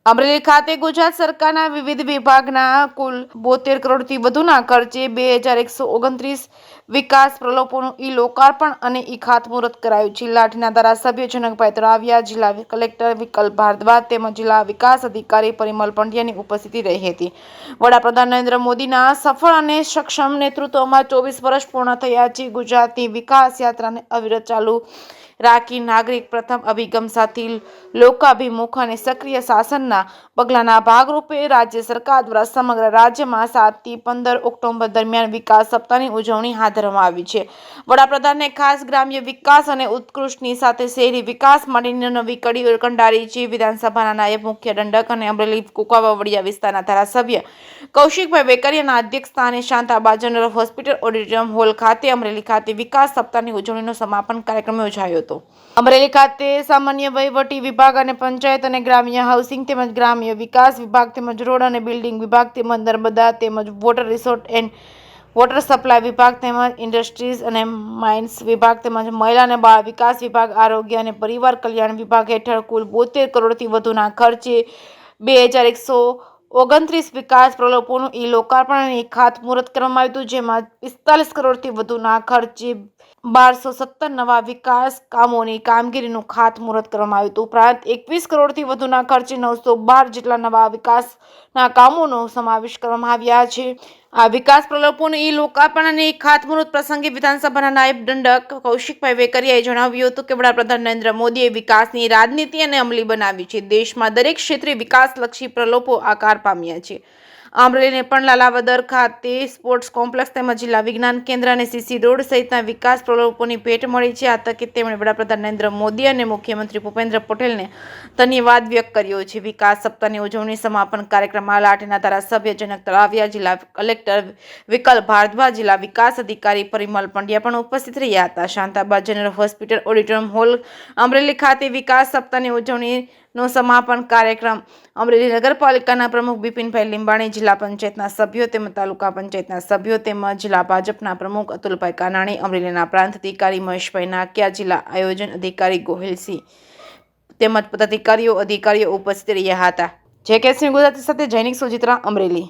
અમરેલી ખાતે ગુજરાત સરકારના વિવિધ વિભાગના કુલ 72 કરોડથી વધુના ખર્ચે 2129 વિકાસ પ્રકલ્પોનું લોકાર્પણ અને ખાતમુહૂર્ત કરાયું. લાઠીના ધારાસભ્ય જનકભાઈ તળાવિયા, જિલ્લા કલેક્ટર વિકલ્પ ભારદ્વાજ તેમજ જિલ્લા વિકાસ અધિકારી પરિમલ પંડ્યાની ઉપસ્થિતિ રહી હતી. વડાપ્રધાન નરેન્દ્ર મોદીના સફળ અને સક્ષમ નેતૃત્વમાં 24 વર્ષ પૂર્ણ થયા છે. ગુજરાતની વિકાસ યાત્રાને અવિરત ચાલુ રાખી નાગરિક પ્રથમ અભિગમ સાથે લોકાભિમુખ અને સક્રિય શાસનના પગલાંના ભાગરૂપે રાજ્ય સરકાર દ્વારા સમગ્ર રાજ્યમાં 7 થી 15 ઓક્ટોબર દરમિયાન વિકાસ સપ્તાહની ઉજવણી હાથ ધરવામાં આવી છે. વડાપ્રધાને ખાસ ગ્રામ્ય વિકાસ અને ઉત્કૃષ્ટની સાથે શહેરી વિકાસ માટેની નવી કડી કંડારી છે. વિધાનસભાના નાયબ મુખ્ય દંડક અને અમરેલી કુકાવાવડિયા વિસ્તારના ધારાસભ્ય કૌશિકભાઈ વેકરિયાના અધ્યક્ષસ્થાને Shantaba general hospital auditorium hall ખાતે અમરેલી ખાતે વિકાસ સપ્તાહની ઉજવણીનો સમાપન કાર્યક્રમ યોજાયો હતો. અમરેલી ખાતે સામાન્ય વહીવટી વિભાગ અને પંચાયત અને ગ્રામ્ય હાઉસિંગ તેમજ ગ્રામ્ય વિકાસ વિભાગ તેમજ રોડ અને બિલ્ડિંગ વિભાગ તેમજ નર્મદા તેમજ water resource and water supply વિભાગ તેમજ ઇન્ડસ્ટ્રીઝ અને માઇન્સ વિભાગ તેમજ મહિલા અને બાળ વિકાસ વિભાગ, આરોગ્ય અને પરિવાર કલ્યાણ વિભાગ હેઠળ કુલ 72 કરોડથી વધુના ખર્ચે 2129 વિકાસ પ્રકલ્પોનું લોકાર્પણ અને ખાતમુહૂર્ત કરવામાં આવ્યું હતું. જેમાં 45 કરોડથી વધુના ખર્ચે 1217 નવા વિકાસ કામોની કામગીરીનું ખાતમુહૂર્ત કરવામાં આવ્યું હતું. ઉપરાંત 21 કરોડથી વધુના ખર્ચે 912 જેટલા નવા વિકાસના કામોનો સમાવેશ કરવામાં આવ્યા છે. આ વિકાસ પ્રકલ્પોનું લોકાર્પણ અને ખાતમુહૂર્ત પ્રસંગે વિધાનસભાના નાયબ દંડક કૌશિકભાઈ વેકરિયાએ જણાવ્યું હતું કે વડાપ્રધાન નરેન્દ્ર મોદીએ વિકાસની રાજનીતિ અને અમલી બનાવી છે. દેશમાં દરેક ક્ષેત્રે વિકાસલક્ષી પ્રકલ્પો આકાર પામ્યા છે. અમરેલીને પણ લાલાવદર ખાતે સ્પોર્ટ્સ કોમ્પ્લેક્સ તેમજ જિલ્લા વિજ્ઞાન કેન્દ્ર અને સીસી રોડ સહિતના વિકાસ પ્રકલ્પોની ભેટ મળી છે. આ તકે તેમણે વડાપ્રધાન નરેન્દ્ર મોદી અને મુખ્યમંત્રી ભૂપેન્દ્ર પટેલને ધન્યવાદ વ્યક્ત કર્યો છે. વિકાસ સપ્તાહની ઉજવણી સમાપન કાર્યક્રમમાં લાઠીના ધારાસભ્ય જનક તળાવિયા, જિલ્લા કલેક્ટર વિકલ્પ ભારદ્વાજ, જિલ્લા વિકાસ અધિકારી પરિમલ પંડ્યા પણ ઉપસ્થિત રહ્યા હતા. Shantaba general hospital auditorium hall Amreli ખાતે વિકાસ સપ્તાહની ઉજવણીનો સમાપન કાર્યક્રમ અમરેલી નગરપાલિકાના પ્રમુખ બિપિનભાઈ લીંબાણી, જિલ્લા પંચાયતના સભ્યો તેમજ તાલુકા પંચાયતના સભ્યો તેમજ જિલ્લા ભાજપના પ્રમુખ અતુલભાઈ કાનાણી, અમરેલીના પ્રાંત અધિકારી મહેશભાઈ નાકિયા, જિલ્લા આયોજન અધિકારી ગોહિલસિંહ તેમજ પદાધિકારીઓ અધિકારીઓ ઉપસ્થિત રહ્યા હતા. જે કે સિંહ ગુજરાતી સાથે જૈનિક સુચિત્રા, અમરેલી.